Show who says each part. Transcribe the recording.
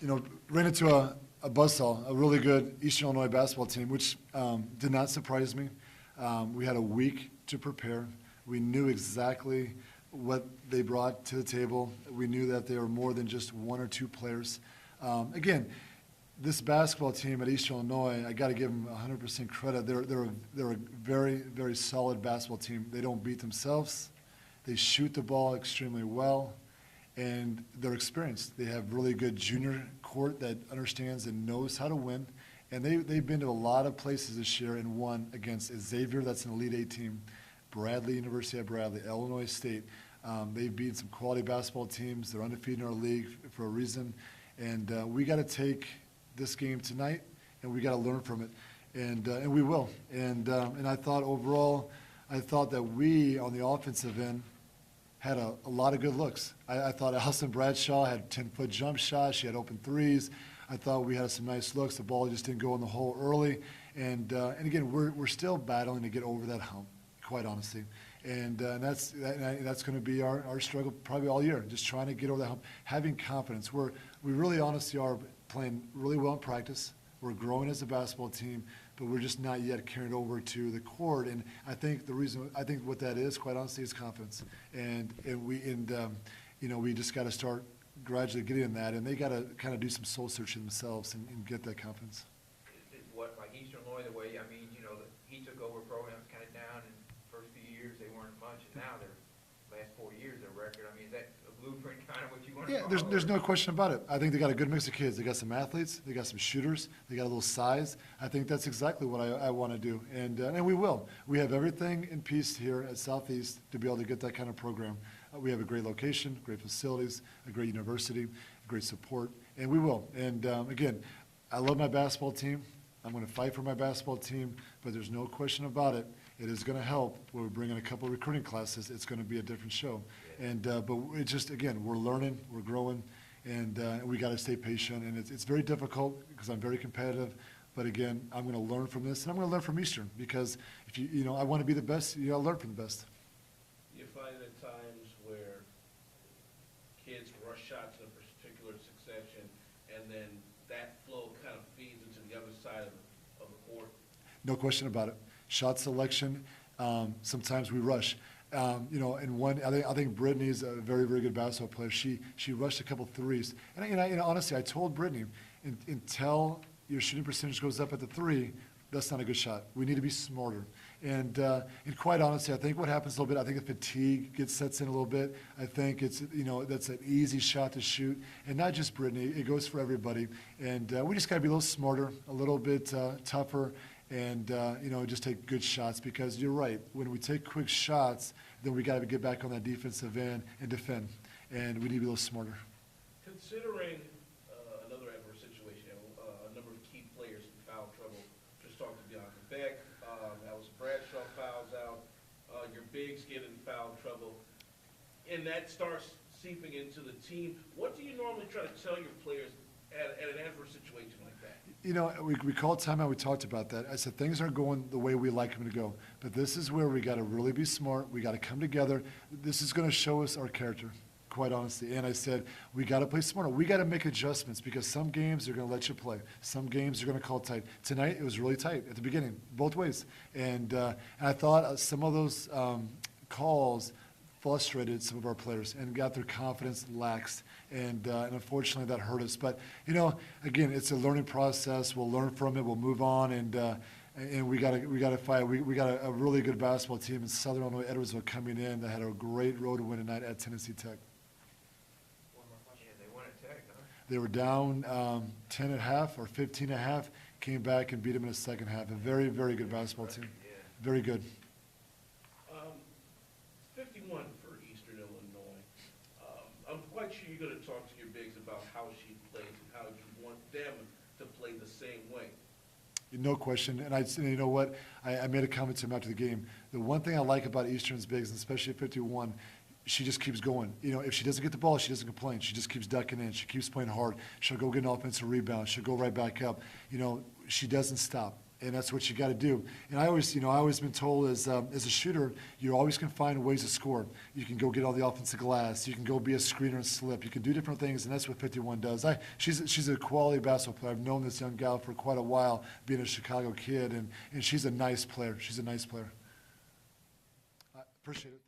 Speaker 1: ran into a buzzsaw, a really good Eastern Illinois basketball team, which did not surprise me. We had a week to prepare. We knew exactly what they brought to the table. We knew that they were more than just one or two players. Again, this basketball team at Eastern Illinois, I got to give them 100% credit. They're a very, very solid basketball team. They don't beat themselves. They shoot the ball extremely well, and they're experienced. They have really good junior court that understands and knows how to win. And they've been to a lot of places this year and won against Xavier, that's an Elite Eight team, Bradley, University of Bradley, Illinois State. They've beaten some quality basketball teams. They're undefeated in our league for a reason. And we got to take this game tonight, and we got to learn from it. And we will. And I thought overall, that we, on the offensive end, had a lot of good looks. I thought Allison Bradshaw had 10-foot jump shots. She had open threes. I thought we had some nice looks. The ball just didn't go in the hole early. And again, we're still battling to get over that hump, quite honestly. And that's going to be our struggle probably all year, just trying to get over that hump, having confidence. We really honestly are playing really well in practice. We're growing as a basketball team, but we're just not yet carried over to the court. And I think what that is, quite honestly, is confidence. And we just got to start gradually getting in that, and they got to kind of do some soul searching themselves and get that confidence.
Speaker 2: What, like Eastern Illinois, the way, he took over programs kind of down, and first few years they weren't much, and now they're last 4 years their record. I mean, is that a blueprint kind of what you want to follow?
Speaker 1: Yeah, there's no question about it. I think they got a good mix of kids. They got some athletes, they got some shooters, they got a little size. I think that's exactly what I want to do, and we will. We have everything in piece here at Southeast to be able to get that kind of program. We have a great location, great facilities, a great university, great support, and we will. And again, I love my basketball team. I'm going to fight for my basketball team, but there's no question about it. It is going to help when we bring in a couple of recruiting classes. It's going to be a different show. And but it's just, again, we're learning, we're growing, and we got to stay patient. And it's very difficult because I'm very competitive. But again, I'm going to learn from this, and I'm going to learn from Eastern because if I want to be the best. You got to learn from the best.
Speaker 3: You find at times where kids rush shots in a particular succession, and then that flow kind of feeds into the other side of the court.
Speaker 1: No question about it. Shot selection, sometimes we rush. And one, I think Brittany's a very, very good basketball player. She rushed a couple threes. And honestly, I told Brittany, until your shooting percentage goes up at the three, that's not a good shot. We need to be smarter. And quite honestly, I think what happens a little bit, I think the fatigue sets in a little bit. I think it's, that's an easy shot to shoot. And not just Brittany, it goes for everybody. And we just got to be a little smarter, a little bit tougher, and, just take good shots because you're right. When we take quick shots, then we got to get back on that defensive end and defend. And we need to be a little smarter.
Speaker 3: Considering another adverse situation, a number of key players in foul trouble, just talked to Bianca Beck, Alice Bradshaw fouls out, your bigs get in foul trouble, and that starts seeping into the team. What do you normally try to tell your players at an adverse situation like that?
Speaker 1: We called timeout. We talked about that. I said things aren't going the way we like them to go, but this is where we got to really be smart. We got to come together. This is going to show us our character, quite honestly. And I said we got to play smarter. We got to make adjustments because some games they're going to let you play. Some games they're going to call tight. Tonight it was really tight at the beginning, both ways. And I thought some of those calls frustrated some of our players and got their confidence laxed, and unfortunately that hurt us. But again, it's a learning process. We'll learn from it. We'll move on, and we got to fight. We got a really good basketball team in Southern Illinois, Edwardsville coming in that had a great road win tonight at Tennessee Tech.
Speaker 2: One more question. Yeah, they won at Tech, huh?
Speaker 1: They were down 10 at half or 15 at half, came back and beat them in the second half. A very, very good basketball team.
Speaker 2: Yeah.
Speaker 1: Very good.
Speaker 3: 51 for Eastern Illinois. I'm quite sure you're going to talk to your bigs about how she plays and how you want them to play the same way.
Speaker 1: No question. And you know what? I made a comment to him after the game. The one thing I like about Eastern's bigs, and especially at 51, she just keeps going. If she doesn't get the ball, she doesn't complain. She just keeps ducking in. She keeps playing hard. She'll go get an offensive rebound. She'll go right back up. She doesn't stop. And that's what you got to do. And I always been told as a shooter, you always can find ways to score. You can go get all the offensive glass. You can go be a screener and slip. You can do different things, and that's what 51 does. She's a quality basketball player. I've known this young gal for quite a while, being a Chicago kid, and she's a nice player. She's a nice player. I appreciate it.